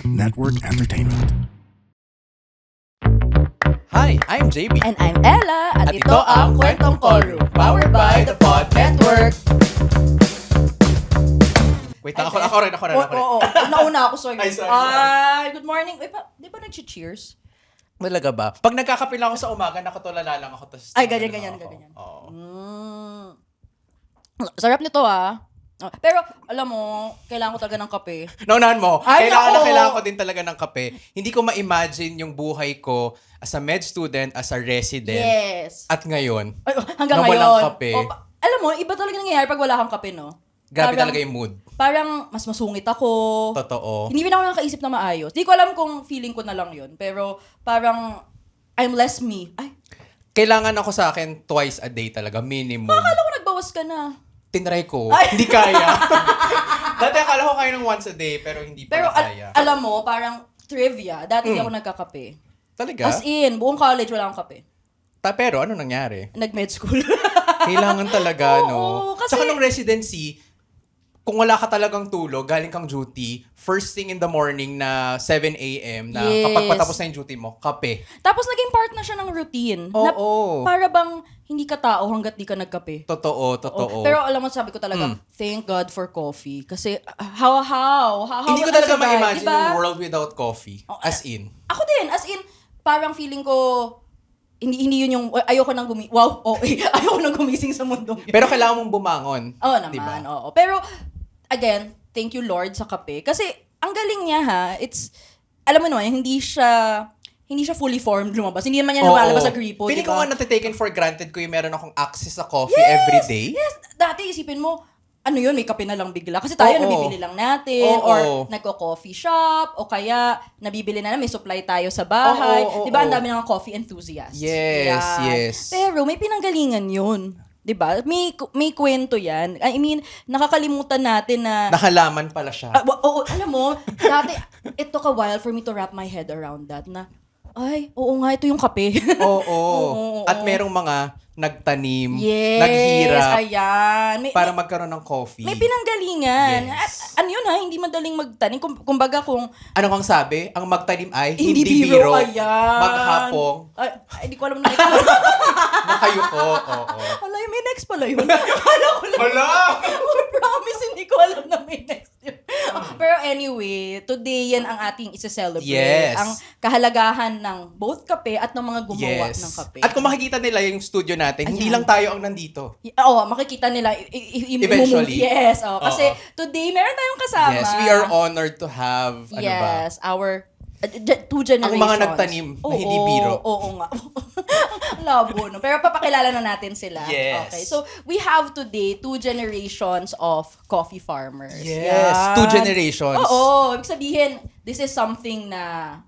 Network Entertainment. Hi, I'm JB. And I'm Ella, at ito ang Kwentong Callroom, powered by the Pod Network. Wait, ako rin. Oo, nauna ako, sorry. Ay, sorry. Good morning. Di ba nag-cheers? Talaga ba? Pag nagkakape lang ako sa umaga, nakatulala lang ako. Tas, Ay, ganyan. Oo. Sarap nito Pero, alam mo, kailangan ko talaga ng kape. Naunahan mo, Ay, kailangan ko din talaga ng kape. Hindi ko ma-imagine yung buhay ko as a med student, as a resident. Yes. At ngayon, Ay, hanggang na ngayon. walang kape. Alam mo, iba talaga nangyayari pag wala kang kape, no? Grabe Parang- talaga yung mood. Parang mas masungit ako. Totoo. Hindi rin ako nakakaisip na maayos. Hindi ko alam kung feeling ko na lang yun. Pero parang I'm less me. Ay, Kailangan ako sa akin twice a day talaga, minimum. akala ko nagbawas ka na. Tinry ko. Ay. Hindi kaya. Dati akala ko kaya ng once a day, pero hindi Pero pa kaya. alam mo, parang trivia. Dati hindi ako nagkakape. Talaga? As in, buong college wala akong kape. Pero ano nangyari? Nag-med school. Kailangan talaga, Oo, no? kasi- Saka nung residency, kung wala ka talagang tulog, galing kang duty, first thing in the morning na 7 a.m. na Yes. kapag patapos na yung duty mo, kape. Tapos naging part na siya ng routine. Oo. Para bang hindi ka tao hanggat di ka nagkape. Totoo. Oo. Pero alam mo, sabi ko talaga, thank God for coffee. Kasi, how Hindi ko would I talaga survive, ma-imagine diba? yung world without coffee. As in. Ako din, as in, parang feeling ko, hindi yun yung, ayoko nang ayoko nang gumising sa mundong yun. Pero kailangan mong bumangon. Oo naman, diba? oo. Pero, again, thank you Lord sa kape. Kasi, ang galing niya alam mo naman, hindi siya fully formed lumabas. Hindi naman niya lumalabas sa gripo, Feeling diba? ko nga natitaken for granted ko yung meron akong access sa coffee every day. Yes! Dati, isipin mo, ano yun, may kape na lang bigla. Kasi tayo, Oo. nabibili lang natin. Oo. Or nagko-coffee shop. O kaya, nabibili na may supply tayo sa bahay. Oo. Diba, ang dami ng coffee enthusiasts. Yes, Yan. yes. Pero, may pinanggalingan yun. Diba? May kwento yan. I mean, nakakalimutan natin na... Nakalaman pala siya. Oo, alam mo, dati, it took a while for me to wrap my head around that na, ay, oo nga, ito yung kape. Oo. Oo. At merong mga nagtanim, Yes, naghirap, ayan. para magkaroon ng coffee. May pinanggalingan. Yes. At ano yun hindi madaling magtanim. Kumbaga kung Ano kang sabi? Ang magtanim ay hindi hindi biro, biro. ayan. Maghapong, Ay, hindi ko alam na next. nakayuko. Oo. Wala, may next pala yun. Akala ko lang. Hala! Promise, hindi ko alam na may next yun. Pero anyway, today yan ang ating isa-celebrate. Yes. Ang kahalagahan ng both kape at ng mga gumawa ng kape. At kung makikita nila yung studio natin, hindi Ayan. lang tayo ang nandito. Oo, makikita nila. Eventually. Yes. Kasi Oo. today, meron tayong kasama. Yes, we are honored to have, Yes, our two generations. Ang mga nagtanim na hindi biro. Oo nga. Labo, no? Pero papakilala na natin sila. Yes. Okay, so we have today two generations of coffee farmers. Yes, Yan. 2 generations. Oo, ibig sabihin, this is something na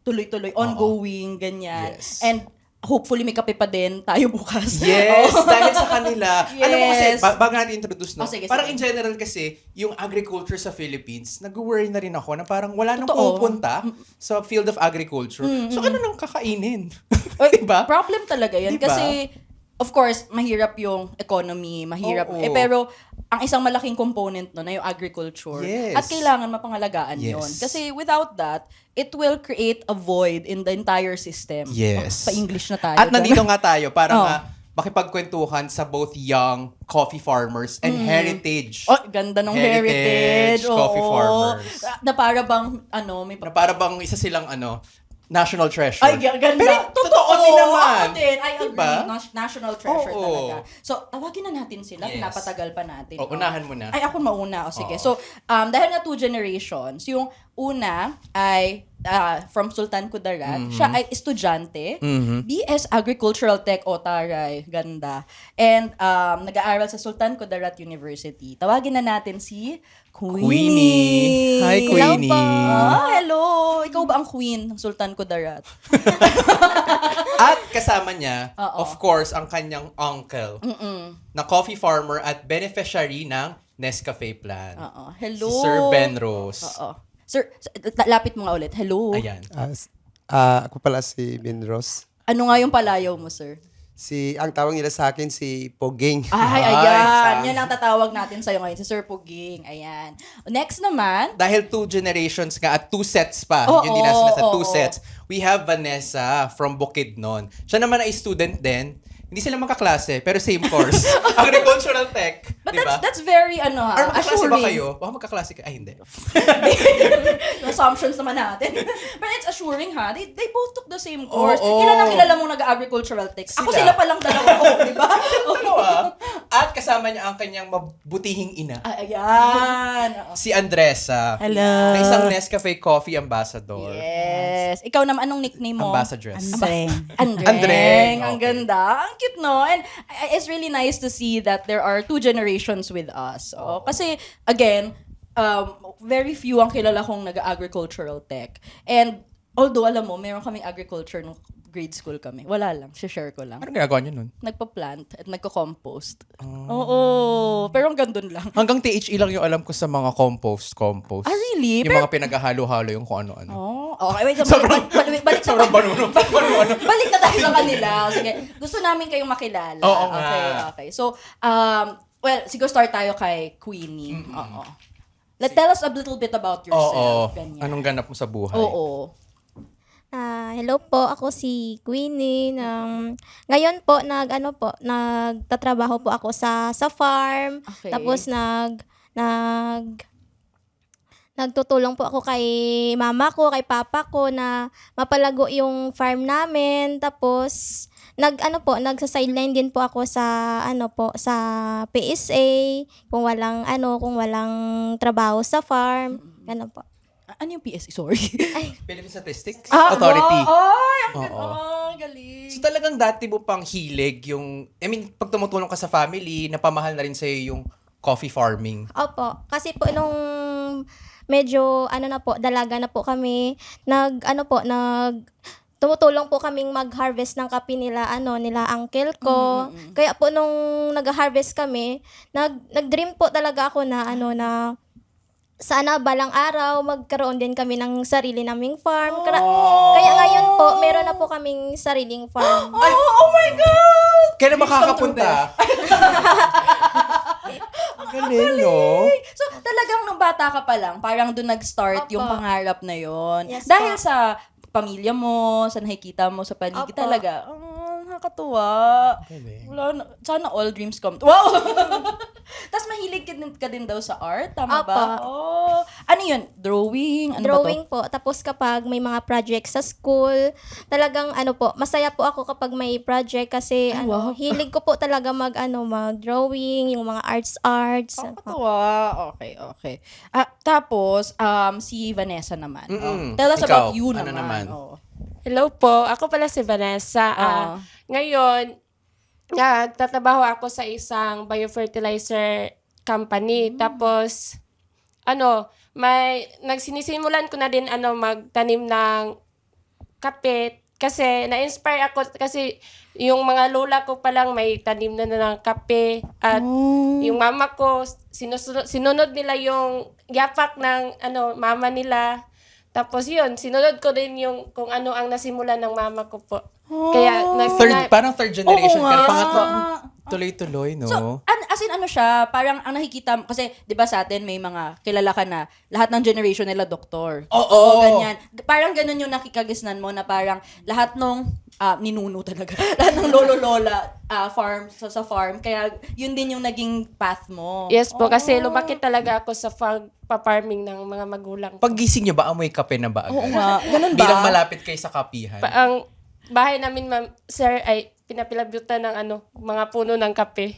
tuloy-tuloy, ongoing, ganyan. Yes. And hopefully may kape pa din tayo bukas. Yes, Oo. dahil sa kanila. Alam mo kasi, Yes. bago natin introduce, no? Sige, parang sige. in general kasi, yung agriculture sa Philippines, nag-worry na rin ako na parang wala nang Totoo. pumupunta sa field of agriculture. So, ano nang kakainin? Oy, diba? Problem talaga yan. Diba? Kasi, of course, mahirap yung economy, mahirap. Oo. Pero, ang isang malaking component no na yung agriculture. Yes. At kailangan mapangalagaan Yes. yon. Kasi without that, it will create a void in the entire system. Yes. Pa-English na tayo. At nandito nga tayo para Oh. nga makipagkwentuhan sa both young coffee farmers and heritage. Oh, ganda ng heritage. Coffee Oo. farmers. Na para bang, may Na para bang isa silang national treasure. Ay, ganda. Pero totoo din naman. Ako din. I agree. Diba? National treasure Oo. talaga. So, tawagin na natin sila. Yes. Pinapatagal pa natin. O, unahan mo na. Ay, ako mauna. O, sige. Oo. So, dahil nga 2 generations, yung una ay from Sultan Kudarat. Siya ay estudyante. BS Agricultural Tech o taray. Ganda. And nag-aaral sa Sultan Kudarat University. Tawagin na natin si Queenie. Hi, Hello Queenie. po. Hello. Ikaw ba ang queen ng Sultan Kudarat? At kasama niya, Oo. of course, ang kanyang uncle na coffee farmer at beneficiary ng Nescafe Plan. Oo. Hello. Si Sir Ben Rose. Oo. Sir, lapit mo nga ulit. Hello. Ayan. Ako pala si Ben Ross. Ano nga yung palayaw mo, sir? Ang tawag nila sa akin si Poging. Ay, Ay, ayan. sa- Yan ang tatawag natin sa'yo ngayon, si Sir Puging. Ayan. Next naman, Dahil 2 generations nga at 2 sets pa, Oo, yung dinasa sa 2 oo. sets, we have Vanessa from Bukidnon. Siya naman ay student din. Hindi sila magkaklase, pero same course. Agricultural Tech. but Di ba? that's very, Or magkaklase ba assuring. kayo? Baka magkaklase ka. Ay, hindi. Assumptions naman natin. But it's assuring ha. They both took the same course. Oo. Ilan ang kilala mong nag-agricultural tech? Ako Sila. sila palang dalawa. Di ba? Dalawa. At kasama niya ang kanyang mabutihing ina. Ay, ayan. Oo. Si Andresa. Hello. Na isang Nescafe Coffee Ambassador. Yes. Ikaw naman, anong nickname mo? Ambassadress. Andreng. Andreng. Ang Okay. ganda. Ang cute, no? And it's really nice to see that there are 2 generations with us. Oh, kasi, again, very few ang kilala kong nag-agricultural tech. And although, alam mo, meron kaming agriculture nung grade school kami. Wala lang. Share ko lang. Anong ginagawa niyo nun? Nagpa-plant at nagko-compost. Oo. Pero hanggang dun lang. Hanggang THE lang yung alam ko sa mga compost. Ah, really? Yung mga pinaghahalo-halo yung kung ano-ano. Oh, okay. Wait, balik sa Sobrang banuno. Balik na tayo sa kanila. Sige. Gusto namin kayong makilala. Oo nga. Okay. So, well, siguro start tayo kay Queenie. Oo. Tell us a little bit about Oo. yourself. Ganyan. Anong ganap mo sa buhay? Oo. Hello po, ako si Queenie. Ngayon po nagtatrabaho po ako sa farm. Okay. Tapos nagtutulong po ako kay mama ko, kay papa ko na mapalago yung farm namin. Tapos nagsa-sideline din po ako sa sa PSA kung walang trabaho sa farm. Ganun po. Ano yung PSA? Sorry. Philippine Statistics Authority. Ay, ang Oo. galing. So talagang dati mo pang hilig yung, pag tumutulong ka sa family, napamahal na rin sa'yo yung coffee farming. Opo, kasi po nung medyo dalaga na po kami, tumutulong po kaming mag-harvest ng kape nila uncle ko. Kaya po nung nag-harvest kami, nag-dream po talaga ako na sana balang araw magkaroon din kami ng sarili naming farm. Kaya ngayon po, meron na po kaming sariling farm. Ay, oh my God! Kaya na Please come makakapunta. Galing, no? So, talagang nung bata ka pa lang, parang doon nag-start Opo. yung pangarap na yon. Yes, Dahil po. sa pamilya mo, sa nakikita mo sa paligid Opo. talaga, nakakatuwa. Galing. Wala na, sana all dreams come true. Wow! Tapos mahilig ka din daw sa art, tama Opo. ba? Oh. Ano yun? Drawing? Ano Drawing ba to? po. Tapos kapag may mga project sa school, talagang masaya po ako kapag may project kasi wow. hilig ko po talaga mag-drawing, yung mga arts. Nakakatuwa. Okay. Tapos, si Vanessa naman. Mm-mm. Tell us Ikaw, about you ano naman. naman? Oh. Hello po, ako pala si Vanessa. Ngayon, nagtatrabaho ako sa isang biofertilizer company. Tapos, nagsinisimulan ko na din magtanim ng kape. Kasi na-inspire ako kasi yung mga lola ko pa lang may tanim na ng kape. At yung mama ko, sinunod nila yung yapak ng mama nila. Tapos yun, sinunod ko din yung kung ano ang nasimulan ng mama ko po. Kaya Parang third generation. Oo nga. Pero pangatlo, tuloy-tuloy, no? So, as in siya, parang ang nakikita, kasi di ba sa atin may mga kilala ka na, lahat ng generation nila doktor. Oo. Ganyan. Parang ganun yung nakikagisnan mo na parang lahat nung, ninuno talaga, lahat ng lolo-lola, farm, sa farm, kaya yun din yung naging path mo. yes po, kasi lumaki talaga ako sa pa-farming ng mga magulang ko. Paggising niyo ba, amoy kape na ba? Oo nga. Ganun ba? Bilang malapit kayo sa kapihan. Ang bahay namin, ma'am, sir, ay pinapilabutan ng mga puno ng kape.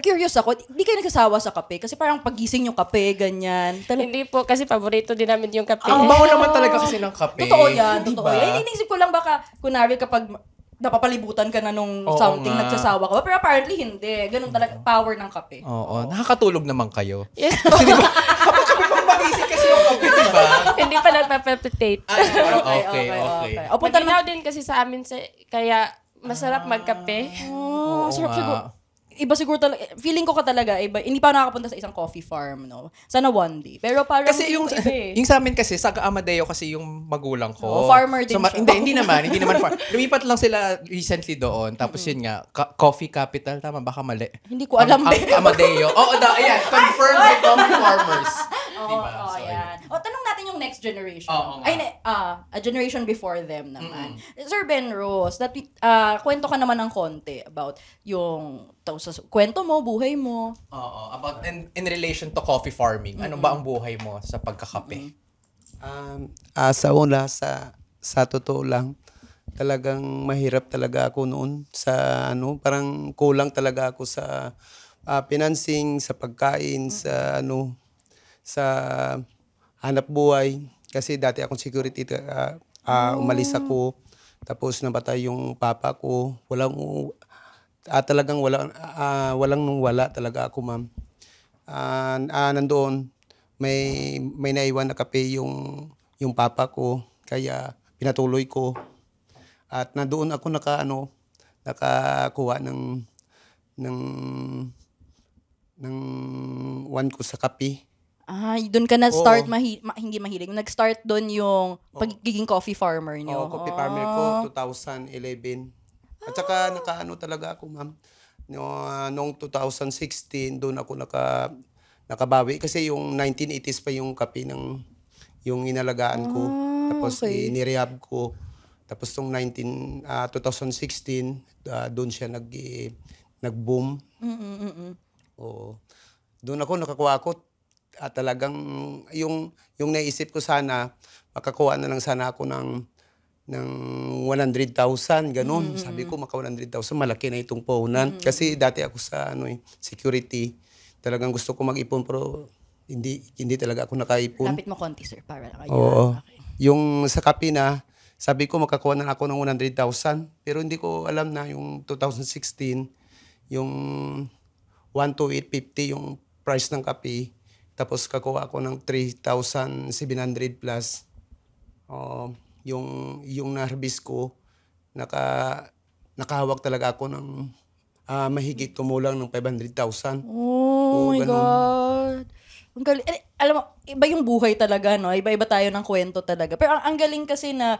Curious ako, di kayo nagsasawa sa kape? Kasi parang pagising yung kape, ganyan. Hindi po, kasi paborito din namin yung kape. Ang bango naman talaga kasi ng kape. Totoo yan, totoo Diba? yan. Iniisip ko lang baka, kunwari kapag napapalibutan ka na nung Oo something, nga. nagsasawa ka ba? Pero apparently hindi. Ganun talaga, power ng kape. Oo. Nakakatulog naman kayo. Yes po. Kapag magising kasi yung kape, di ba? Hindi pa nagpa-palpitate. Okay. O, punta Maginaw naman. din kasi sa amin, kaya masarap magkape. Oh, sarap nga. siguro. iba siguro talaga, feeling ko ka talaga, iba, hindi pa ako nakakapunta sa isang coffee farm, no? Sana one day. Pero parang, Kasi yung iba eh. yung sa amin kasi sa Amadeo kasi yung magulang ko. Oo, farmer din siya. Hindi naman Lumipat lang sila recently doon. Tapos yun nga, coffee capital tama baka mali. Hindi ko alam, Ang be. Amadeo. Oo, ayan, confirmed by coffee farmers. Oo, Diba? oh, So, yan. O, tanong natin yung next generation. Oo nga. A generation before them naman. Sir Ben Rose, kwento ka naman ng konti about yung kwento mo, buhay mo. Oo, about in relation to coffee farming. Ano ba ang buhay mo sa pagkakape? Sa una, sa totoo lang, talagang mahirap talaga ako noon sa parang kulang talaga ako sa financing, sa pagkain, sa sa hanap buhay. Kasi dati akong security, umalis ako, tapos nabatay yung papa ko. Talagang wala talaga ako, ma'am. Nandoon, may naiwan na kape yung papa ko, kaya pinatuloy ko. At nandoon ako nakakuha ng one ko sa kape. Doon ka na-start, Oo. hindi mahilig. Nag-start doon yung pagiging coffee farmer nyo. Coffee farmer ko 2011. At saka talaga ako, ma'am. Noong 2016 doon ako nakabawi kasi yung 1980s pa yung kape yung inalagaan ko. Tapos okay. nirehab ko. Tapos nung 2016 doon siya nag-boom. Oo. Doon ako nakakuha ako talagang yung naisip ko sana makakuha na lang sana ako ng 100,000 ganun. Sabi ko maka 100,000 malaki na itong puhunan. Kasi dati ako sa security. Talagang gusto ko mag-ipon pero hindi talaga ako nakaipon. Lapit mo konti, sir, para lang. Oo. Okay. Yung sa kape na, sabi ko makakuha na ako ng 100,000. Pero hindi ko alam na yung 2016, yung 12850 yung price ng kape. Tapos kakuha ako ng 3,700 plus. Yung na-harvest ko, nakahawak talaga ako ng mahigit kumulang ng 500,000. Oh my ganun. God. Ang galing. Alam mo, iba yung buhay talaga, no? Iba-iba tayo ng kwento talaga. Pero ang galing kasi na,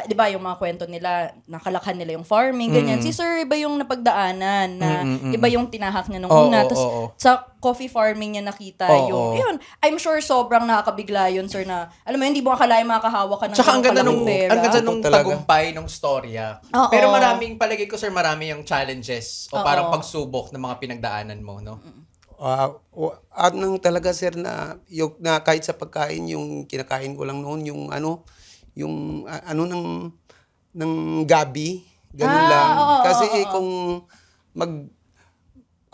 di ba, yung mga kwento nila, nakalakhan nila yung farming, ganyan. Si sir, iba yung napagdaanan, na iba yung tinahak niya nung una. Tapos sa coffee farming niya nakita yun. I'm sure sobrang nakakabigla yun, sir, na, alam mo, hindi mo akalain makakahawak ka ng Tsaka ang ganda kalaking pera. nung Talaga. tagumpay nung storya. Oo. Pero palagay ko sir, marami yung challenges o parang pagsubok ng mga pinagdaanan mo, no? At nang talaga sir na kahit sa pagkain yung kinakain ko lang noon yung ng gabi ganun lang kasi kung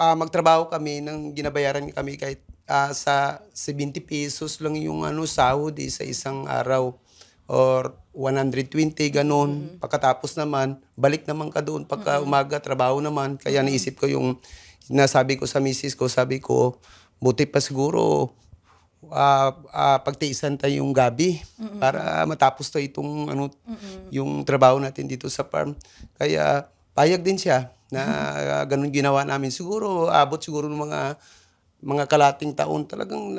magtrabaho kami nang ginabayaran kami kahit sa 70 pesos lang yung sahod sa isang araw or 120 ganun. Pagkatapos naman balik naman ka doon pagka umaga trabaho naman kaya naisip ko yung nasabi ko sa misis ko, sabi ko, buti pa siguro pagtiisan tayo yung gabi para matapos tayo itong yung trabaho natin dito sa farm. Kaya payag din siya na ganun ginawa namin. Siguro abot siguro ng mga kalating taon talagang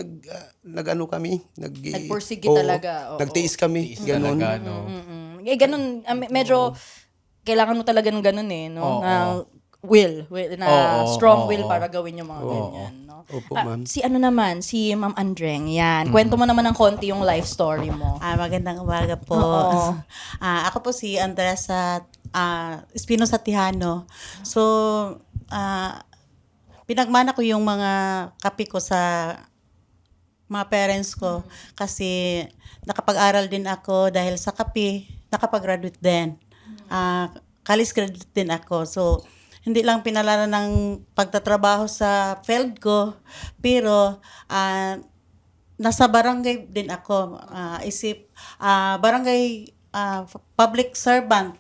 kami. Nagpursige talaga. Oo. Nagtiis kami. Ganun. Talaga, no? Ganun, medyo, kailangan mo talaga ng ganun no? Oo. Na will na strong will oo. para gawin yung mga ganyan, no? Opo, ma'am. Si Ma'am Andreng, yan. Kwento mo naman ng konti yung life story mo. Magandang umaga po. Oo. Ako po si Andresa Espinosa Tijano. So, pinagmana ko yung mga kape ko sa mga parents ko kasi nakapag-aral din ako dahil sa kape, nakapag-graduate din. College graduate din ako. So, hindi lang pinalala ng pagtatrabaho sa field ko, pero nasa barangay din ako. Barangay public servant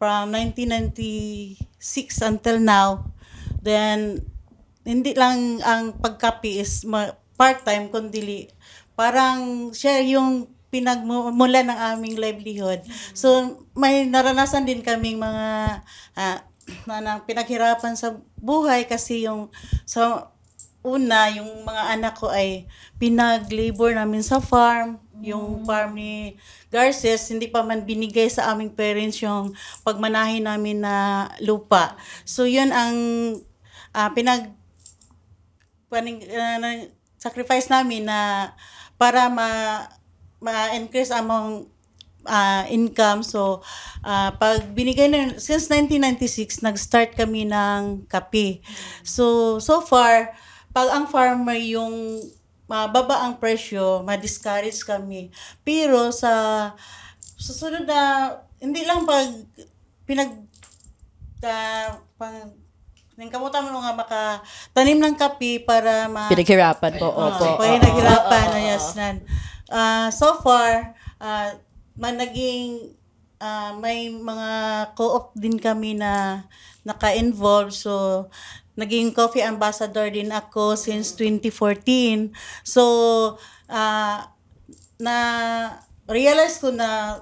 from 1996 until now. Then, hindi lang ang pagkapi is part-time, kundi parang siya yung pinagmula ng aming livelihood. So, may naranasan din kaming mga pinaghirapan sa buhay kasi yung sa una, yung mga anak ko ay pinag-labor namin sa farm. Yung farm ni Garces, hindi pa man binigay sa aming parents yung pagmanahin namin na lupa. So, yun ang sacrifice namin na para ma-increase among income. So, pag binigay na, since 1996, nag-start kami ng kape. So far, pag ang farmer yung mababa ang presyo, ma-discourage kami. Pero sa susunod na, hindi lang pag kamutan mo nga makatanim ng kape para Pinaghirapan po. Opo. pinaghirapan na yasnan. So far, may mga co-op din kami na naka-involve. So, naging coffee ambassador din ako since 2014. So, na-realize ko na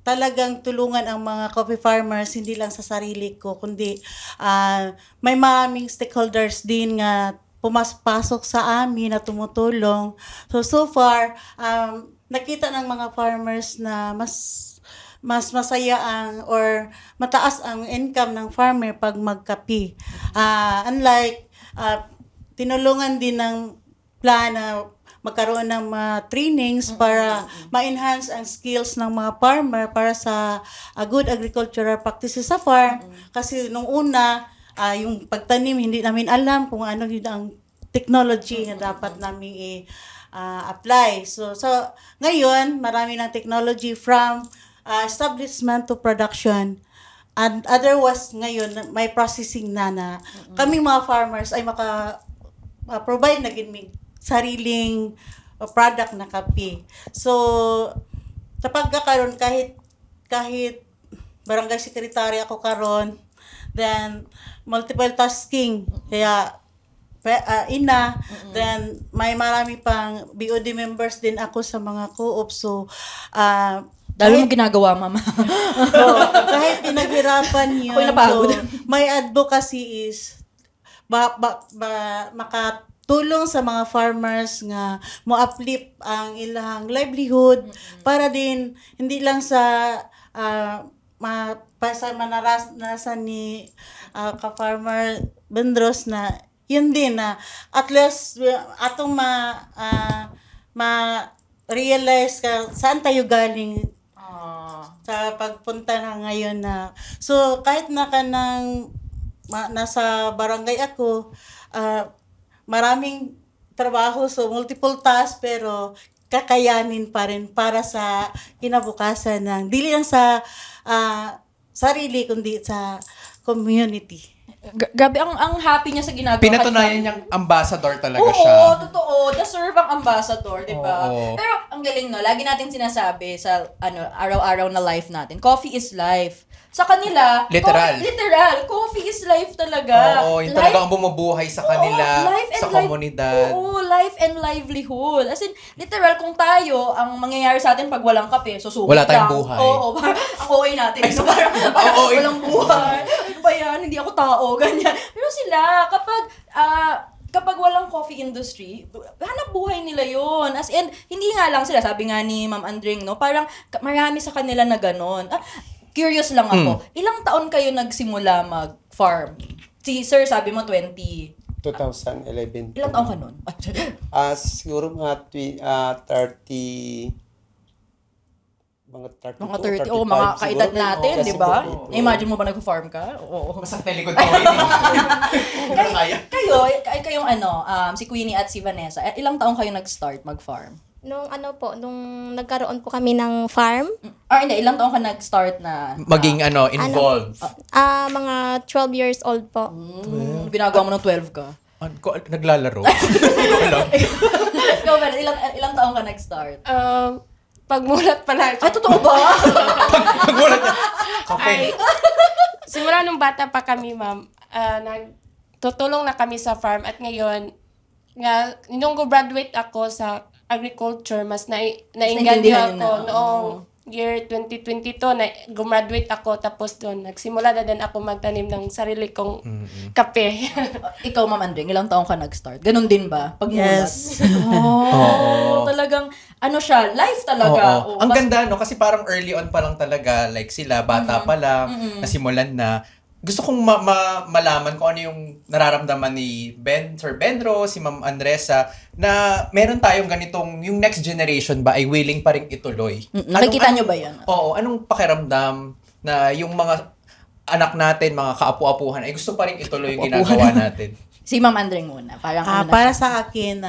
talagang tulungan ang mga coffee farmers, hindi lang sa sarili ko, kundi may maraming stakeholders din nga pumasok sa amin na tumutulong. So far, nakita ng mga farmers na mas masaya or mataas ang income ng farmer pag magkapi. Unlike, tinulungan din ng plan na magkaroon ng mga trainings para ma-enhance ang skills ng mga farmer para sa good agricultural practices sa farm. Kasi nung una, yung pagtanim, hindi namin alam kung ano yun ang technology na dapat namin apply. So ngayon, marami ng technology from establishment to production. And otherwise, ngayon, may processing na kami mga farmers ay provide na gid sariling product na kape. So, kapag karon kahit barangay secretary ako karon, then multiple tasking, kaya then may marami pang BOD members din ako sa mga co-op. So, Dami mo ginagawa, mama. kahit pinaghirapan yun, Ako'y napagod. so, my advocacy is makatulong sa mga farmers nga mo-uplift ang ilang livelihood para din hindi lang sa manarasan ni ka-farmer Bendros na yun din na at least atong ma-realize ka saan tayo galing sa pagpunta na ngayon na. So, kahit nasa barangay ako, maraming trabaho, so multiple tasks, pero kakayanin pa rin para sa kinabukasan ng, dili lang sa sarili, kundi sa community. Grabe, ang happy niya sa ginagawa. Pinatunayan niyang ambassador talaga Oo, siya. totoo. Deserve ang ambassador, di ba? Oo. Pero ang galing, no? Lagi natin sinasabi sa araw-araw na life natin, coffee is life. Sa kanila, Literal. Coffee is life talaga. Oo, yung talagang bumubuhay sa kanila, sa komunidad. Oo, life and livelihood. As in, literal, kung tayo, ang mangyayari sa atin pag walang kape, susugod Wala tayong lang. buhay. Oo, parang ang OA natin. So, parang walang buhay. Ano ba yan? Hindi ako tao, ganyan. Pero sila, kapag walang coffee industry, hanap buhay nila yon. As in, hindi nga lang sila, sabi nga ni Ma'am Andring, no, parang marami sa kanila na ganon. Curious lang ako, ilang taon kayo nagsimula mag-farm? Si Sir, sabi mo 20. 2011. Ilang taon ka nun? Siguro mga 30, mga 32 Mga 30, 35 mga siguro. kaedad natin, Oo, di ba? siguro. Na-imagine mo ba nag-farm ka? Oo. Basta telikod ko. Kayong si Queenie at si Vanessa, ilang taon kayo nag-start mag-farm? Nung nagkaroon po kami ng farm, Hindi, ilang taon ka nag-start na? Maging involved. mga 12 years old po. Ginagawa mo ng 12 ka? Naglalaro. Ikaw, Ben, ilang taon ka nag-start? Pagmulat pa lang. Ay, totoo ba? Pagmulat na. Ay, simula nung bata pa kami, ma'am, nagtutulong na kami sa farm at ngayon, nung graduate ako sa agriculture, mas nainganyo Naintindihan ako niyo na, noong year 2022 na gumraduate ako, tapos doon nagsimula na din ako magtanim ng sarili kong kape. Ikaw, Ma'am Andring, ilang taong ka nag-start? Ganun din ba? Pagmulat? Yes. Oh, talagang, ano siya, life talaga. Oo. Oh, Ang ganda, no? Kasi parang early on pa lang talaga, like sila, bata pa lang, nasimulan na. Gusto kong malaman kung ano yung nararamdaman ni Sir Benro, si Ma'am Andresa, na meron tayong ganitong, yung next generation ba ay willing pa rin ituloy. Nakikita nyo ba yan? Oo, anong pakiramdam na yung mga anak natin, mga kaapu-apuhan, ay gusto pa rin ituloy yung ginagawa natin? Si Ma'am Andring muna. Parang ano na Para siya. sa akin,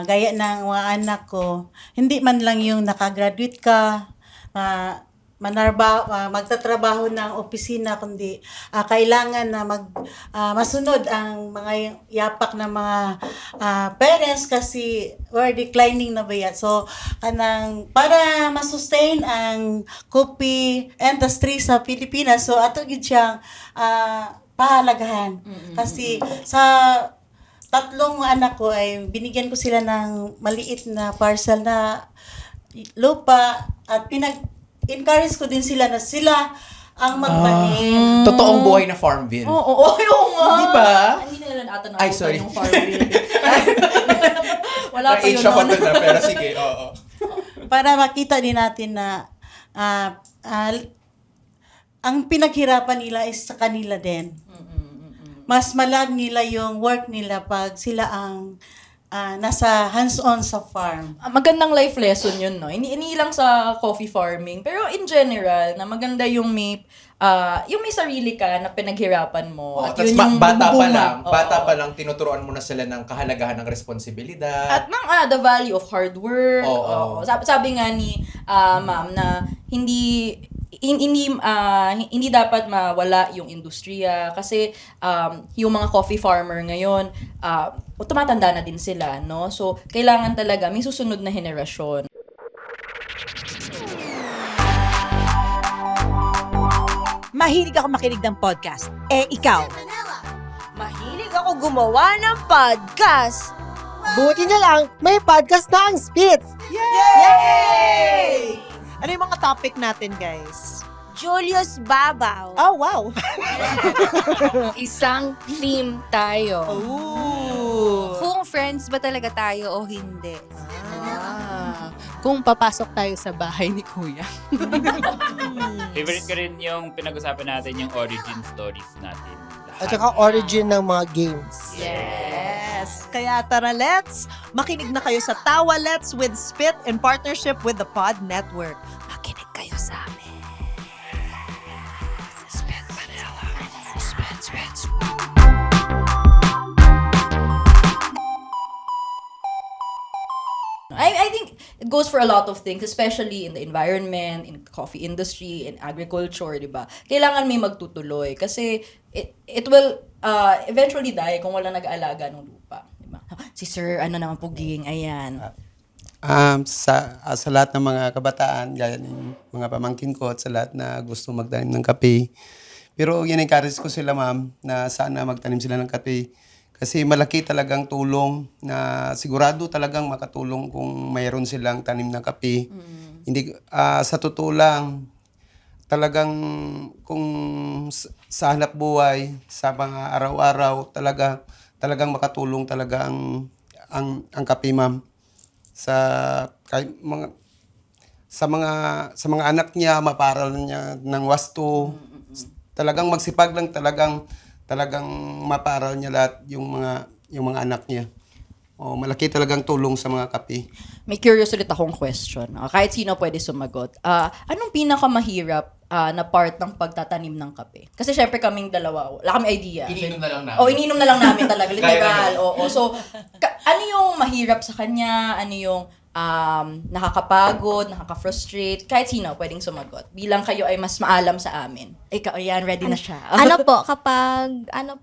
gaya ng mga anak ko, hindi man lang yung nakagraduate ka, magtatrabaho ng opisina, kundi kailangan na masunod ang mga yapak ng mga parents kasi we're declining na ba yan. So, para masustain ang coffee industry sa Pilipinas, so ato gid siyang pahalagahan. Kasi sa tatlong anak ko ay binigyan ko sila ng maliit na parcel na lupa at encourage ko din sila na sila ang magtanim. Totoong buhay na Farmville. Oo, nga. Di ba? Hindi na nila ata Ay, sorry. yung Farmville. Wala pa yun. Na-age ako noon. doon na, pero sige, oo. Para makita din natin na ang pinaghirapan nila is sa kanila din. Mas malag nila yung work nila pag sila ang nasa hands-on sa farm. Magandang life lesson yun, no? Hindi lang sa coffee farming, pero in general, na maganda yung may sarili ka na pinaghirapan mo. Oh, at tas yun yung bata bubunga. pa lang, tinuturuan mo na sila ng kahalagahan ng responsibilidad. At the value of hard work. Oo. Sabi nga ni Ma'am na hindi dapat mawala yung industriya kasi yung mga coffee farmer ngayon tumatanda na din sila, no? So kailangan talaga may susunod na henerasyon. Mahilig ako makinig ng podcast. Eh, ikaw? Mahilig ako gumawa ng podcast. Buti na lang, may podcast na ang Spits! Yay! Ano yung mga topic natin, guys? Julius Babaw. Oh, wow! Isang team tayo. Ooh! Kung friends ba talaga tayo o hindi. Kung papasok tayo sa bahay ni Kuya. Favorite ko rin yung pinag-usapan natin, yung origin stories natin. At saka origin ng mga games. Yes! Kaya tara, let's makinig na kayo sa Tawa Let's with Spit in partnership with the Pod Network. Makinig kayo sa amin. Spit Manila. Spit. I think it goes for a lot of things, especially in the environment, in coffee industry, in agriculture, di ba? Kailangan may magtutuloy kasi it will eventually die kung walang nag-aalaga ng lupa. Di ba? Si Sir, ano naman puging, ayan. Sa lahat ng mga kabataan, gaya ng mga pamangkin ko at sa lahat na gusto magtanim ng kape. Pero in-encourage ko sila, ma'am, na sana magtanim sila ng kape. Kasi malaki talagang tulong na sigurado talagang makatulong kung mayroon silang tanim ng kape. Hindi, sa totoo lang, talagang kung sa hanap buhay, sa mga araw-araw, talagang makatulong talaga ang kape, ma'am. Sa mga anak niya, maparal niya ng wasto. Talagang magsipag lang, talagang maparal niya lahat yung mga anak niya. Malaki talagang tulong sa mga kape. May curious ulit akong question. Kahit sino pwede sumagot. Anong pinakamahirap na part ng pagtatanim ng kape? Kasi syempre kaming dalawa, wala kami idea. Ininom na lang namin. Ininom na lang namin talaga. Literal. Gaya So, ano yung mahirap sa kanya? Ano yung nakakapagod, nakaka-frustrate? Kahit sino pwedeng sumagot. Bilang kayo ay mas maalam sa amin. Ikaw, ayan, ready na siya.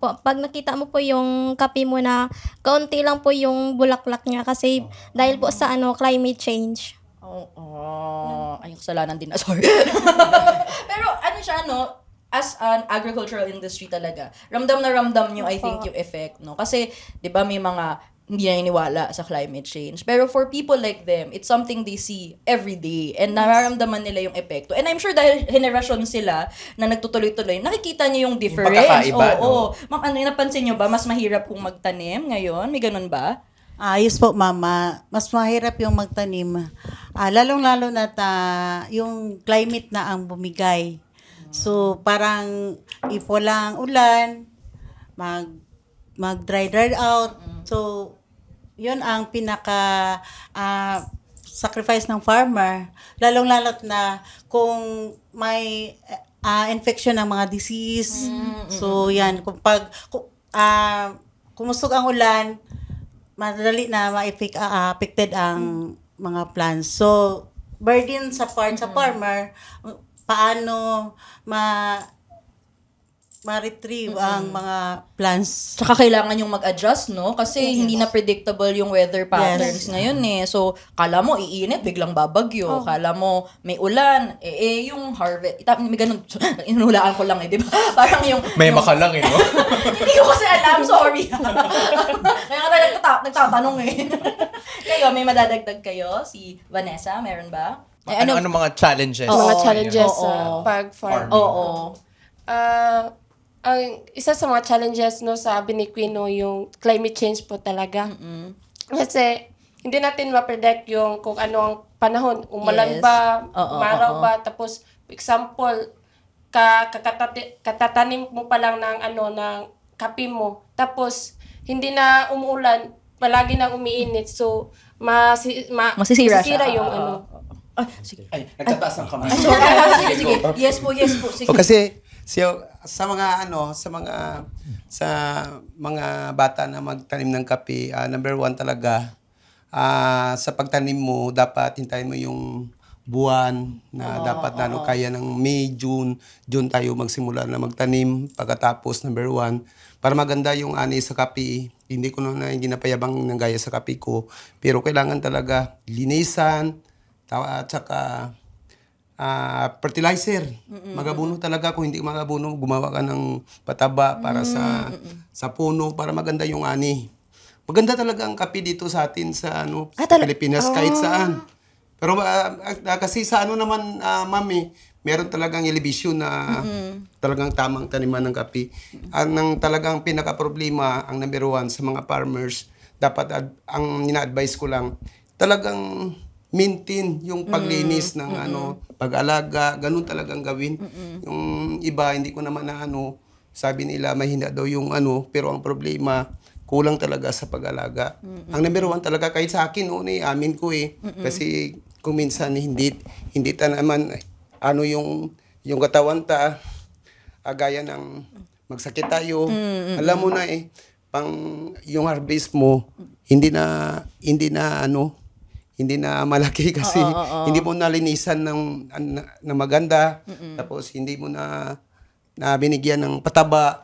Pag nakita mo po yung kape mo na kaunti lang po yung bulaklak niya kasi dahil po sa climate change. Ay, kasalanan din. Sorry. Pero ano siya, as an agricultural industry talaga, ramdam na ramdam nyo, I think, yung effect, no? Kasi, di ba, may mga hindi naniniwala sa climate change. Pero for people like them, it's something they see every day and nararamdaman nila yung epekto. And I'm sure dahil henerasyon sila na nagtutuloy-tuloy, nakikita niyo yung difference. pagkakaiba, Oo. Ma'am, ano, napansin niyo ba, mas mahirap kung magtanim ngayon? May ganun ba? Yes po, Mama. Mas mahirap yung magtanim. Lalong-lalo na yung climate na ang bumigay. So, parang if walang ulan, mag-dry out. So, yun ang pinaka sacrifice ng farmer. Lalong-lalo na kung may infection ng mga disease. So, yan. Kumusog ang ulan, madali na affected ang mga plants. So, burden sa farmer, paano ma-retrieve ang mga plants. Tsaka kailangan yung mag-adjust, no? Kasi hindi na predictable yung weather patterns ngayon eh. So, kala mo iinit, biglang babagyo. Kala mo may ulan, yung harvest. May ganun, inulaan ko lang eh, di ba? Parang yung... May makalang eh, no? Hindi ko kasi alam, sorry. Kaya nga tayo nagtatanong eh. Kayo, may madadagdag kayo? Si Vanessa, meron ba? Ano mga challenges? Mga challenges Oo. sa pag-farm. Oo. Ang isa sa mga challenges no sabi ni Queen no yung climate change po talaga. Kasi hindi natin ma-predict yung kung ano ang panahon, umulan Yes. ba, Oo, umaraw oo. ba, tapos for example katatanim mo pa lang ng ng kape mo. Tapos hindi na umuulan, palagi nang umiinit. So Masisira siya. yung Sige. Ay, nagtataas ang kamay. Sorry. Sige. Yes po. Sige. O kasi sa mga bata na magtanim ng kape, number one talaga, sa pagtanim mo, dapat hintayin mo yung buwan na dapat na kaya ng May, June tayo magsimula na magtanim. Pagkatapos, number one, para maganda yung ani sa kape, hindi ko na ginapayabang ng gaya sa kape ko, pero kailangan talaga linisan, at saka fertilizer. Magabuno talaga. Kung hindi magabuno, gumawa ka ng pataba para sa puno para maganda yung ani. Maganda talaga ang kape dito sa atin sa Pilipinas kahit saan. Pero kasi sa naman, mami, meron talagang elevation na talagang tamang taniman ng kape. Ang talagang pinaka-problema, ang number one sa mga farmers, dapat ang ina-advise ko lang, talagang maintain yung paglinis ng pag-alaga, ganun talagang gawin. Yung iba, hindi ko naman sabi nila mahina daw yung pero ang problema, kulang talaga sa pag-alaga. Ang number one talaga, kahit sa akin noon amin ko kasi kung minsan hindi ta naman, yung katawan gaya ng magsakit tayo. Alam mo na yung harvest mo, hindi na malaki kasi hindi mo nalinisan ng maganda. Tapos hindi mo na binigyan ng pataba.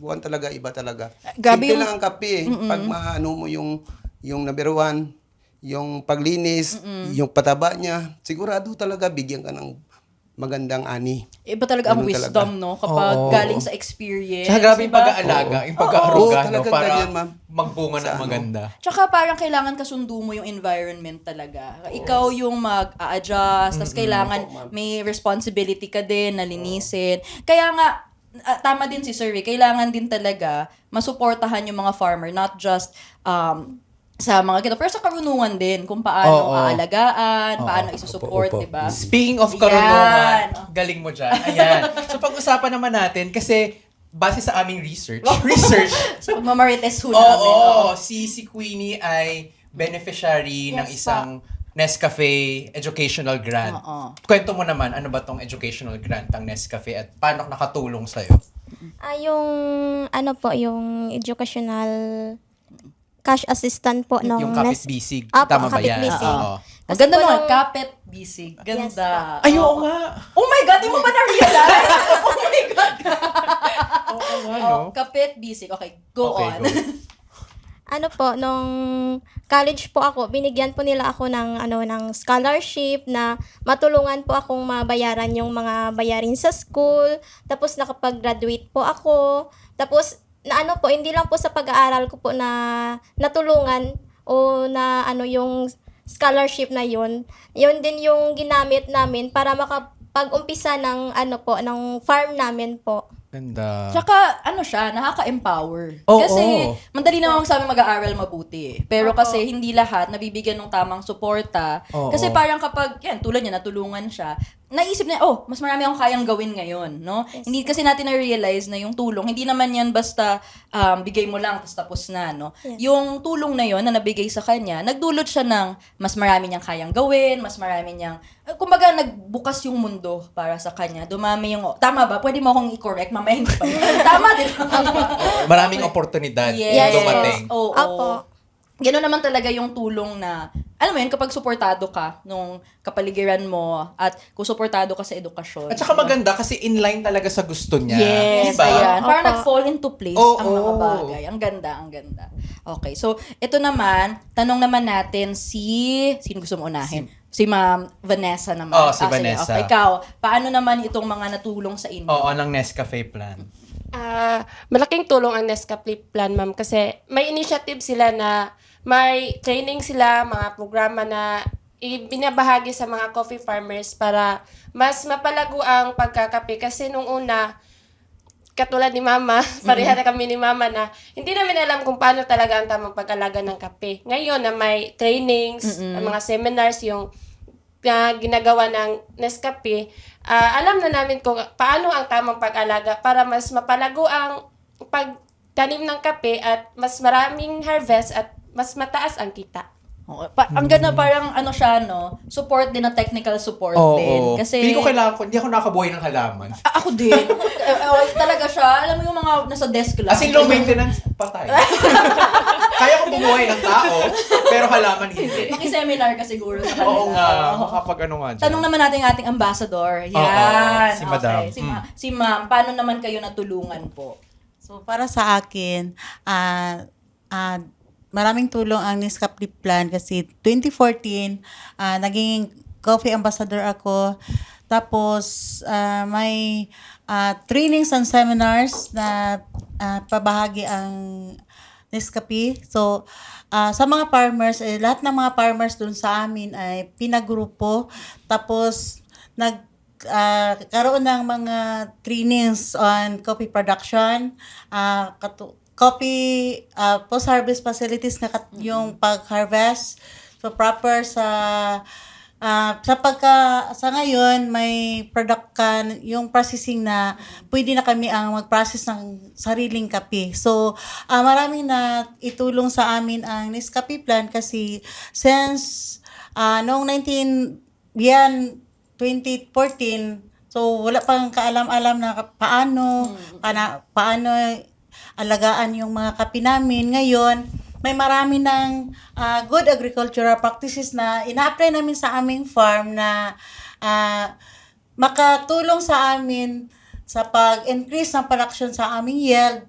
Buwan talaga, iba talaga. Grabe Simple yung- lang ang kape. Pag mo yung number one, yung paglinis, yung pataba niya, sigurado talaga bigyan ka ng magandang ani. Iba talaga ang Ganun wisdom, talaga. no? Kapag Oo. galing sa experience. Tsaka grabe yung diba? pag-aalaga, yung Oo, pag-aaruga, no? talagang Para ganyan, ma'am. magbunga ng Sa maganda. Tsaka parang kailangan kasundo mo yung environment talaga. Ikaw yung mag-a-adjust, tapos kailangan may responsibility ka din na linisin. Kaya nga, tama din si Sir, kailangan din talaga masuportahan yung mga farmer, not just sa mga pero sa karunungan din kung paano Oo. aalagaan, paano isusupport, Opo. di ba? Speaking of Yan. karunungan, galing mo dyan. Ayan. So pag-usapan naman natin, kasi base sa aming research, So, mamarites ho namin. oo, si Queenie ay beneficiary ng Yes, isang Nescafe educational grant. Oo. Kwento mo naman, ano ba tong educational grant ng Nescafe at paano nakatulong sa'yo? Yung yung educational cash assistant po nung Yung kapit bisig. Apo, Tama ba kapit yan? bisig. Oo. Ang ganda po naman, nung- kapet, bisig. Ganda. Ay, oo nga. Oh my God, di mo ba na-realize? Oh my God. Oo nga, no? Kapit, bisig. Okay, go Okay, on. go. Nung college po ako, binigyan po nila ako ng scholarship na matulungan po akong mabayaran yung mga bayarin sa school. Tapos nakapag-graduate po ako. Tapos na ano po, hindi lang po sa pag-aaral ko po na natulungan o na ano yung scholarship na yun din yung ginamit namin para makapag-umpisa ng ano po, ng farm namin po. Ganda. Tsaka, ano siya, nakaka-empower. Oo, Kasi, oo. madali naman sa amin mag-aaral mabuti. Pero kasi, hindi lahat nabibigyan ng tamang suporta. Oo. Kasi parang kapag, yan, tulad niya, natulungan siya, naisip niya, mas marami akong kayang gawin ngayon, no? Hindi kasi natin na-realize na yung tulong, hindi naman yan basta bigay mo lang, tapos na, no? Yung tulong na yon na nabigay sa kanya, nagdulot siya ng mas marami niyang kayang gawin, mas marami niyang, kumbaga, nagbukas yung mundo para sa kanya. Dumami yung, tama ba? Pwede mo akong i-correct, mamaya hindi pa. Tama din. Maraming oportunidad Yes. dumating. Oo. Opo. Gano'n naman talaga yung tulong na, alam mo yun, kapag suportado ka nung kapaligiran mo at kung suportado ka sa edukasyon. At saka maganda kasi inline talaga sa gusto niya. Yes, Diba? ayan. Parang Opo. nag-fall into place Oo. ang mga bagay. Ang ganda, ang ganda. Okay, so ito naman, tanong naman natin sino gusto mo unahin? Si Ma'am Vanessa naman. Oo, si sige. Vanessa. Okay, ikaw, paano naman itong mga natulong sa inyo? Oo, ng Nescafe plan. Malaking tulong ang Nescafe Plan, ma'am, kasi may initiative sila na may training sila, mga programa na ibinabahagi sa mga coffee farmers para mas mapalago ang pagkakape. Kasi nung una, katulad ni Mama, pareha na kami ni Mama na hindi namin alam kung paano talaga ang tamang pag-alaga ng kape. Ngayon na may trainings, mga seminars, yung ginagawa ng Nescafe, alam na namin kung paano ang tamang pag-alaga para mas mapalago ang pagtanim ng kape at mas maraming harvest at mas mataas ang kita. Oo. Ang ganda parang ano siya, no? Support din na technical support din. Kasi Hindi ko kailangan hindi ako nakabuhay ng halaman. Ako din. Talaga siya. Alam mo yung mga nasa desk lang. As in low maintenance, patay. Kaya ko bumuhay ng tao, pero halaman hindi. Maki-seminar ka siguro sa kanila. Oo nga, Oo. makapag ano nga dyan. Tanong naman natin yung ating ambassador. Yan. Oo, si Madam. Okay. Si Ma'am, paano naman kayo natulungan po? So, para sa akin, maraming tulong ang Nescafe Plan kasi 2014, naging coffee ambassador ako. Tapos, may trainings and seminars na pabahagi ang Nescafe. So, sa mga farmers, lahat ng mga farmers dun sa amin ay pinagrupo. Tapos, karoon ng mga trainings on coffee production, coffee post-harvest facilities na yung pag-harvest. So, proper sa ngayon, may product yung processing na pwede na kami ang mag-process ng sariling kape. So, maraming na itulong sa amin ang Nescafe Plan kasi since noong 2014, so wala pang kaalam-alam na paano alagaan yung mga kape namin. Ngayon, may marami ng good agricultural practices na ina-apply namin sa aming farm na makatulong sa amin sa pag-increase ng production sa aming yield.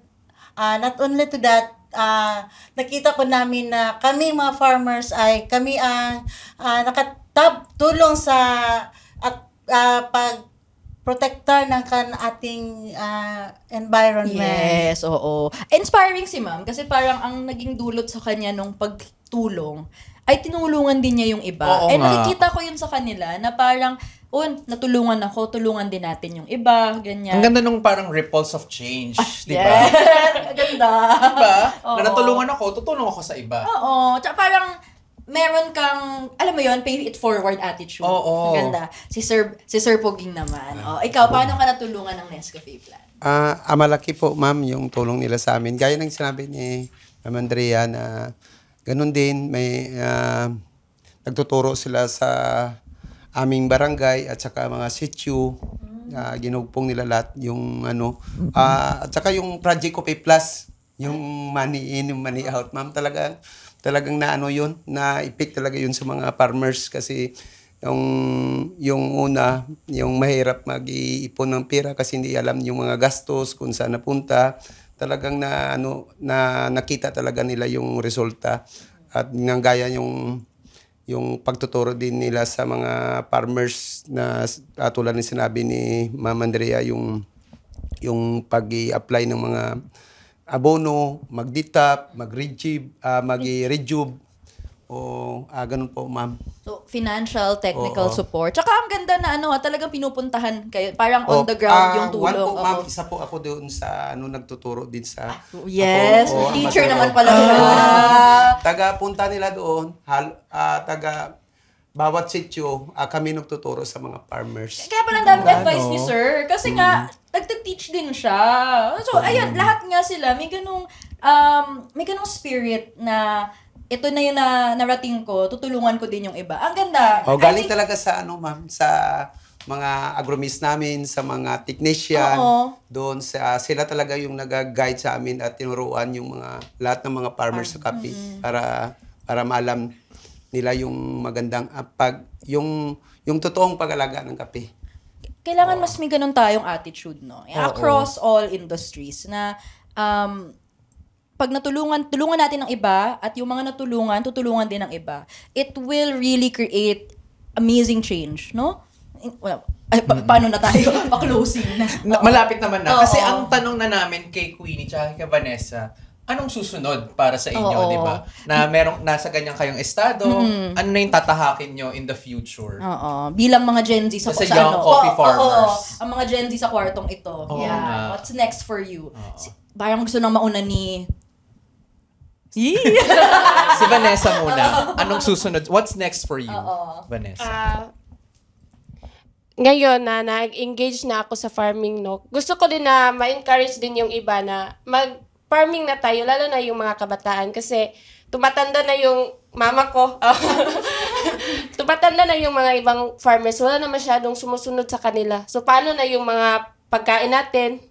Not only to that, nakita po namin na kami mga farmers ay kami ang nakatulong sa pag-protector ng ating environment. Yes, oo. Inspiring si Ma'am kasi parang ang naging dulot sa kanya nung pagtulong ay tinulungan din niya yung iba. Oo nga. Nakikita ko yun sa kanila na parang, natulungan ako, tulungan din natin yung iba, ganyan. Ang ganda nung parang ripples of change, di ba? Yes, ang ganda. Diba? Oo. Na natulungan ako, tutulong ako sa iba. Oo. Tsaka parang, meron kang, alam mo yon, pay it forward attitude. Oo. Ang ganda. Si Sir Poging naman. Ikaw, paano ka natulungan ng Nescafe Plan? Malaki po, ma'am, yung tulong nila sa amin. Gaya ng sinabi ni Ma'am Andrea na ganun din, may nagtuturo sila sa aming barangay at saka mga sityo. Ginugpong nila lahat yung at saka yung Project Coffee Plus, yung money in, yung money out, ma'am, talagang na yun, na ipik talaga yun sa mga farmers kasi yung una, yung mahirap mag-iipon ng pera kasi hindi alam yung mga gastos kung saan napunta. Talagang nakita talaga nila yung resulta at gaya yung pagtuturo din nila sa mga farmers na tulad ng sinabi ni Ma'am Andrea yung pag-i-apply ng abono, mag-detap, mag-rejuve, o ganun po, ma'am. So, financial, technical Oo. support. Tsaka ang ganda na talagang pinupuntahan kayo. Parang on the ground yung tulong. One po, ma'am, Oo. isa po ako doon sa nagtuturo din sa... Yes, ako, ang teacher maturo. naman pala siya. Taga-punta nila doon, bawat sityo, kami nagtuturo sa mga farmers. Kaya pala ang daming advice ni sir. Kasi nga, nagte-teach din siya. So, ayun, lahat nga sila, may ganung spirit na ito na yung narating ko, tutulungan ko din yung iba. Ang ganda. Galing talaga sa ma'am, sa mga agronomist namin, sa mga technician. Oo. Doon sila talaga yung nag-guide sa amin at tinuruan yung lahat ng mga farmers sa kape para maalam nila yung magandang yung totoong pag-alaga ng kape. Kailangan mas may ganun tayong attitude, no? Across all industries na pag tulungan natin ng iba at yung mga tutulungan din ng iba, it will really create amazing change, no? Paano na tayo? Pa-closing na. Malapit naman na. Oo. Kasi ang tanong na namin kay Queenie tsaka kay Vanessa, anong susunod para sa inyo, Oo. di ba? Na nasa ganyan kayong estado, ano na yung tatahakin nyo in the future? Oo. Bilang mga Gen Z As a young coffee farmers. Ang mga Gen Z sa kwartong ito. Oo Yeah. nga. What's next for you? Parang gusto nang mauna ni... Si Vanessa muna. Anong susunod? What's next for you, Vanessa? Ngayon na nag-engage na ako sa farming, no, gusto ko din na ma-encourage din yung iba na mag-farming na tayo, lalo na yung mga kabataan. Kasi tumatanda na yung mama ko. Tumatanda na yung mga ibang farmers. Wala na masyadong sumusunod sa kanila. So, paano na yung mga pagkain natin?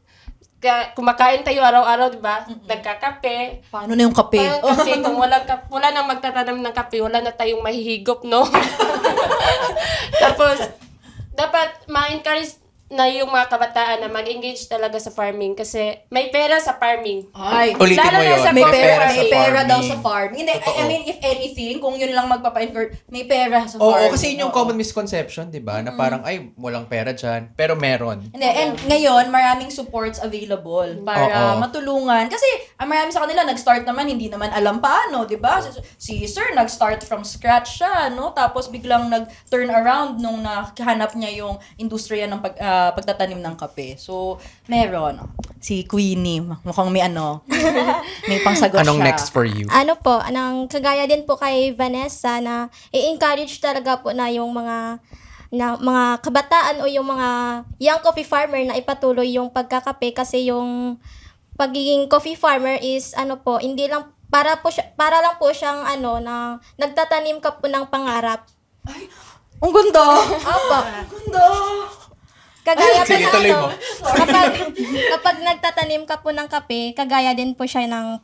Kumakain tayo araw-araw, di ba? Nagkakape. Paano na yung kape? Kasi kung wala nang magtatanim ng kape, wala na tayong mahihigop, no? Tapos, dapat ma-encourage na yung mga kabataan na mag-engage talaga sa farming kasi may pera sa farming. Ay, Ulitin lalo mo na yun. sa may coffee pera, farming. may pera daw farming. sa farming. Hindi, I Totoo. mean, if anything, kung yun lang magpapa-encourage, may pera sa Oo, farming. kasi yun yung Oo. common misconception, di ba? Na parang, ay, walang pera dyan. Pero meron. Hindi, and ngayon, maraming supports available para Oo. matulungan. Kasi, ang marami sa kanila, nag-start naman, hindi naman alam paano, di ba? Si Sir, nag-start from scratch siya, no? Tapos biglang nag-turn around nung nakahanap niya yung industriya ng pagtatanim ng kape. So, meron. Si Queenie, mukhang may may pangsagot Anong siya. next for you? Kagaya din po kay Vanessa na i-encourage talaga po na yung mga kabataan o yung mga young coffee farmer na ipatuloy yung pagkakape kasi yung pagiging coffee farmer is hindi lang para lang po siyang na nagtatanim ka po ng pangarap. Ang ganda! Opo. Ang ganda! Kagaya po Sige, ng tuloy mo. kapag nagtatanim ka po ng kape, kagaya din po siya ng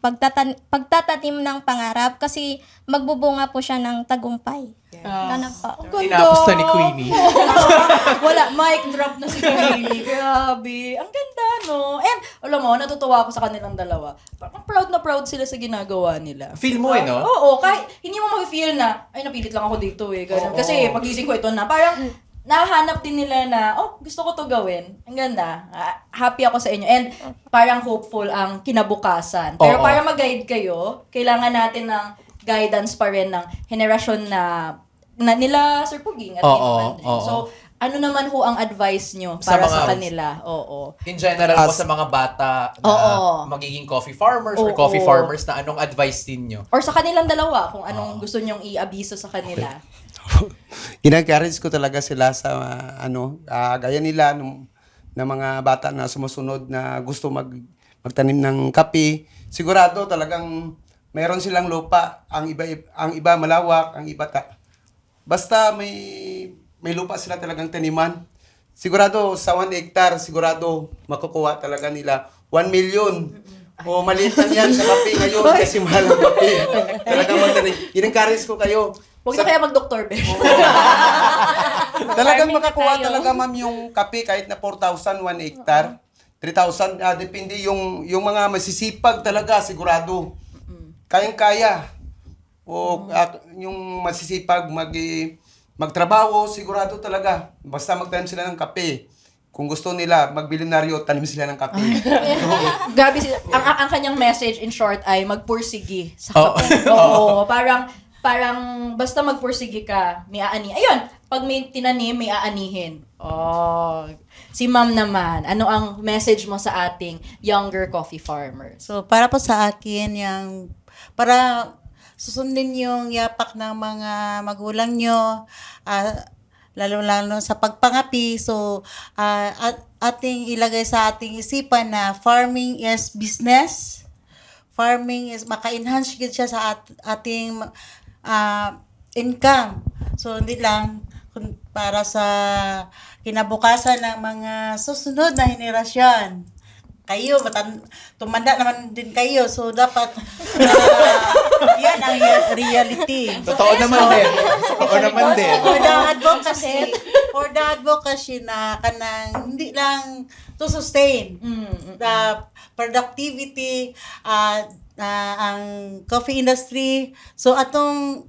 pagtatanim ng pangarap kasi magbubunga po siya ng tagumpay. Ganun po. Ang ganda! Tinapos na ni Queenie. Wala, mic drop na si Queenie. Grabe. Ang ganda, no? And, alam mo, natutuwa ako sa kanilang dalawa. Parang proud na proud sila sa ginagawa nila. Feel mo no? Oo, kahit hindi mo ma-feel na, ay, napilit lang ako dito eh. Ganun. Oo. Kasi pagising ko ito na, parang, nahanap din nila na, gusto ko to gawin. Ang ganda. Happy ako sa inyo. And parang hopeful ang kinabukasan. Pero Oo. para mag-guide kayo, kailangan natin ng guidance pa rin ng henerasyon na nila Sir Puging at Oo, Nina Pandren. oo. So, ano naman ho ang advice nyo Sa para mga- sa kanila? Oo. In general po sa mga bata na Oo. magiging coffee farmers or Oo. coffee farmers na anong advice din nyo? Or sa kanilang dalawa, kung anong gusto nyong i-abiso sa kanila. Ginag-encourage ko talaga sila sa gaya nila na mga bata na sumusunod na gusto magtanim ng kape. Sigurado talagang mayroon silang lupa. Ang iba malawak, ang iba basta may lupa sila talagang taniman. Sigurado sa 1 hectare, sigurado makukuha talaga nila 1 million. O maliit lang yan sa kape ngayon kasi mahal ang kape. Talagang magtanim. Ginag-encourage ko kayo. Huwag na kaya mag-doktor, Besh. Talagang Farming makakuha tayo. talaga, ma'am, yung kape kahit na 4,000, 1 hectare. 3,000, depende yung mga masisipag talaga, sigurado. Kayang-kaya. O yung masisipag magtrabaho, sigurado talaga. Basta magtanim sila ng kape. kung gusto nila magbilyonaryo, tanim sila ng kape. Grabe, ang kanyang message in short ay magpursigi sa Oo. kape. Oo, parang basta magpursigi ka, may aani. Ayun, pag may tinanim, may aanihin. Oh. Si Ma'am naman, ano ang message mo sa ating younger coffee farmers? So, para po sa akin, para susundin yung yapak ng mga magulang nyo, lalo-lalo sa pagpangapi. So, ating ilagay sa ating isipan na farming is business. Farming is maka-enhance gid siya sa ating income. So, hindi lang para sa kinabukasan ng mga susunod na henerasyon. Kayo, tumanda naman din kayo. So, dapat yan ang reality. Totoo naman din. Totoo naman din. For the advocacy na kanang hindi lang to sustain the productivity ang coffee industry. So, atong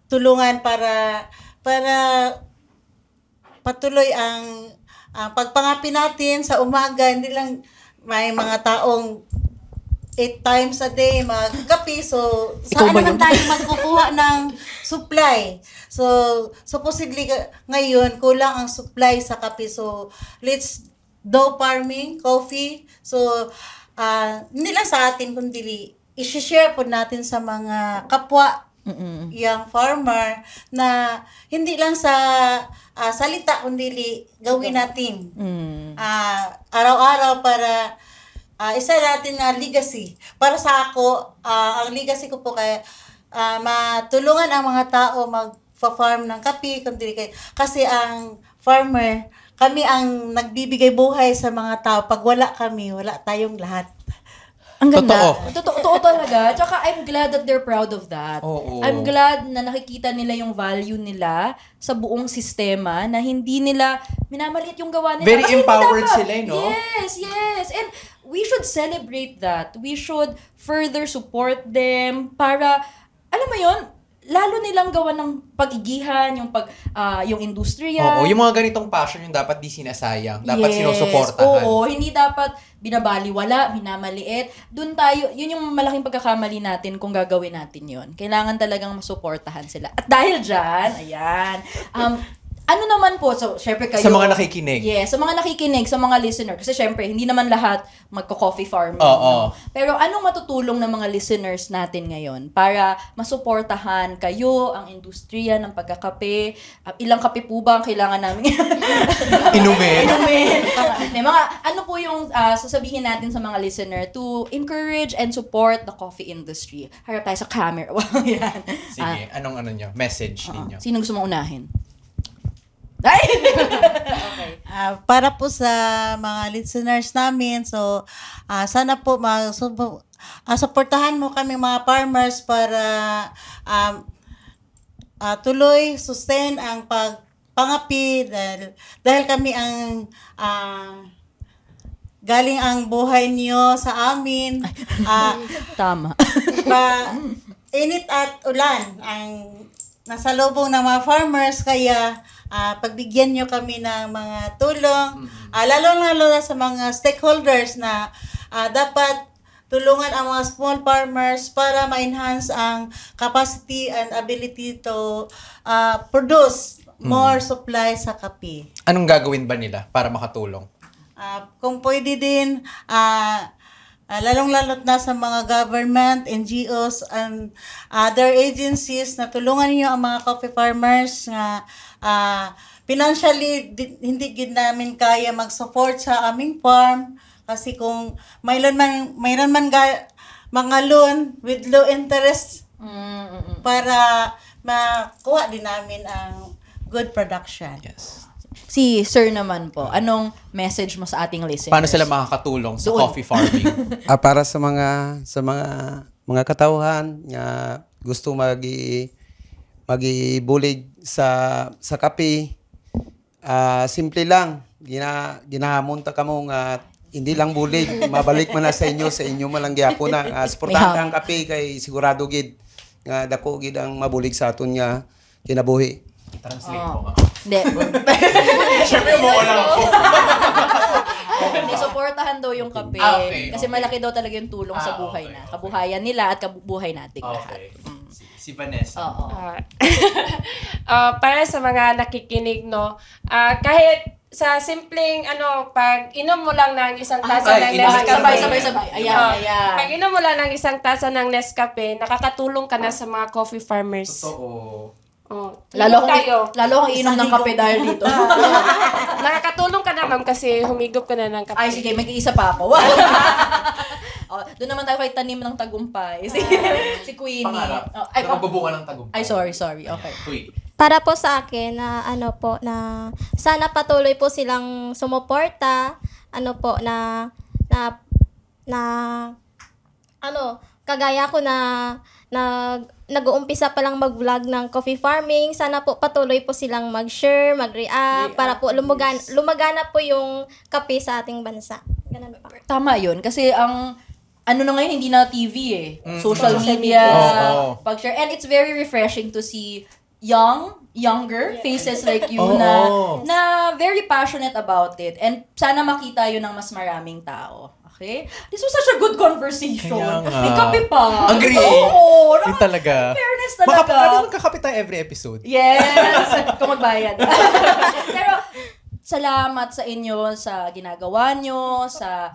tulungan para patuloy ang pagpangapi natin sa umaga, hindi lang may mga taong 8 times a day magkape. So, saan naman tayo magkukuha ng supply? So supposedly ngayon, kulang ang supply sa kape. So, let's do farming, coffee. So, hindi lang sa atin, kundi i-share po natin sa mga kapwa young farmer na hindi lang sa salita kundi gawin natin araw-araw para isa natin na legacy. Para sa ako, ang legacy ko po kaya matulungan ang mga tao mag-farm ng kape kasi ang farmer, kami ang nagbibigay buhay sa mga tao. Pag wala kami, wala tayong lahat. Ang ganda. Totoo. Totoo talaga. Tsaka I'm glad that they're proud of that. Oo. I'm glad na nakikita nila yung value nila sa buong sistema na hindi nila minamaliit yung gawa nila. Very Kasi hindi empowered dapat. sila, no? Yes. And we should celebrate that. We should further support them para, alam mo yun, lalo nilang gawa ng pag-igihan, yung industriya. Oo, yung mga ganitong passion yung dapat di sinasayang. Dapat Yes. sinusuportahan. Oo, hindi dapat binabaliwala, minamaliit. Doon tayo, yun yung malaking pagkakamali natin kung gagawin natin yun. Kailangan talagang masuportahan sila. At dahil dyan, ayan, ano naman po, so syempre kayo. Sa mga nakikinig. Yes, sa mga nakikinig, sa mga listener. Kasi syempre, hindi naman lahat magko-coffee farming. Oo. No? Pero anong matutulong ng mga listeners natin ngayon para masuportahan kayo, ang industriya ng pagkakape? Ilang kape po ba ang kailangan namin? Inumin. May mga, ano po yung sasabihin natin sa mga listener to encourage and support the coffee industry? Harap tayo sa camera. Wow, yan. Sige, anong message ninyo? Sino gusto mong unahin? Ay! Okay. Para po sa mga listeners namin, so sana po supportahan mo kami mga farmers para tuloy sustain ang pagpangapi dahil kami ang galing ang buhay niyo sa amin. Tama. Init at ulan ang nasa lubong ng mga farmers, kaya pagbigyan nyo kami ng mga tulong, lalo-lalo na sa mga stakeholders na dapat tulungan ang mga small farmers para ma-enhance ang capacity and ability to produce more supply sa kape. Anong gagawin ba nila para makatulong? Kung pwede din, lalong-lalot na sa mga government, NGOs, and other agencies na tulungan niyo ang mga coffee farmers nga financially hindi gid namin kaya mag-support sa aming farm kasi kung mayroon man mga loan with low interest para makuha din namin ang good production. Yes. Si Sir naman po, anong message mo sa ating listeners? Paano sila makakatulong sa Doon. coffee farming? Para sa mga katauhan nga gusto magibulig sa kape, simple lang. Ginahamon ta kamo nga hindi lang bulig, mabalik man na sa inyo malang gyapon na. Suportahan ang kape kay sigurado gid nga dako gid ang mabulig sa aton nga kinabuhi. Translate ko nga. Hindi. Siyempre, umuha lang ako. Hindi, supportahan daw yung kape. Okay, Kasi okay. malaki daw talaga yung tulong sa buhay okay, na. okay. Kabuhayan nila at kabuhay nating lahat. Okay. Si Vanessa. Oo. Para sa mga nakikinig, no, kahit sa simpleng, pag inom mo lang ng isang tasa ng Nescafe. Sabay. Ayan, Oo. ayan. Pag inom mo lang ng isang tasa ng Nescafe, nakakatulong ka na sa mga coffee farmers. Totoo. Oh, Lalo tayo. akong inom ng kape dahil dito. Nakakatulong ka na, ma'am, kasi humigop ka na ng kape. Ay, sige, mag-iisa pa ako. Doon naman tayo kay tanim ng tagumpay. Si Queenie. Pangarap. Ay, Nagbubunga ng tagumpay. ay, sorry. Okay. Uy. Para po sa akin na na sana patuloy po silang sumuporta, kagaya ko na nag-uumpisa pa lang mag-vlog ng coffee farming, sana po patuloy po silang mag-share, mag-react, para po lumagana po yung kape sa ating bansa. Ganun pa. Tama yun. Kasi ano na ngayon, hindi na TV eh. Social media, Oo. pag-share. And it's very refreshing to see younger faces like you na very passionate about it. And sana makita yun ng mas maraming tao. Okay? This was such a good conversation. Kaya nga. May kape pa. Agree. Oo. Yun talaga. Fairness talaga. Magkakape tayo every episode. Yes! Kung magbayad. Pero, salamat sa inyo sa ginagawa nyo, sa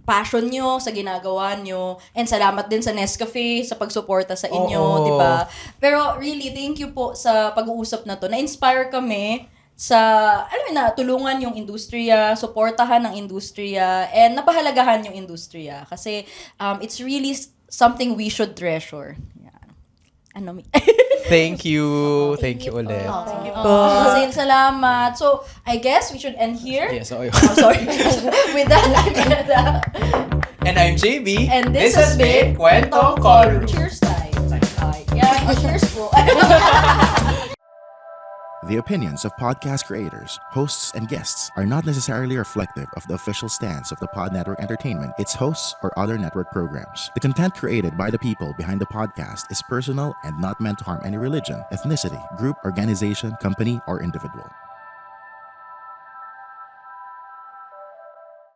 passion nyo sa ginagawa nyo, and salamat din sa Nescafe sa pagsuporta sa inyo, Oo. di ba? Pero really, thank you po sa pag-uusap na to. Na-inspire kami sa, tulungan yung industriya, suportahan ng industriya, and napahalagahan yung industriya. Kasi it's really something we should treasure. Yan. Thank you. Thank you ulit. Thank you po. Salamat. So, I guess we should end here. Yes, okay. Oh, sorry. With that, And I'm JB. and this has been Kwentong Callroom. Cheers tayo. Yan. Cheers po. The opinions of podcast creators, hosts, and guests are not necessarily reflective of the official stance of the Pod Network Entertainment, its hosts, or other network programs. The content created by the people behind the podcast is personal and not meant to harm any religion, ethnicity, group, organization, company, or individual.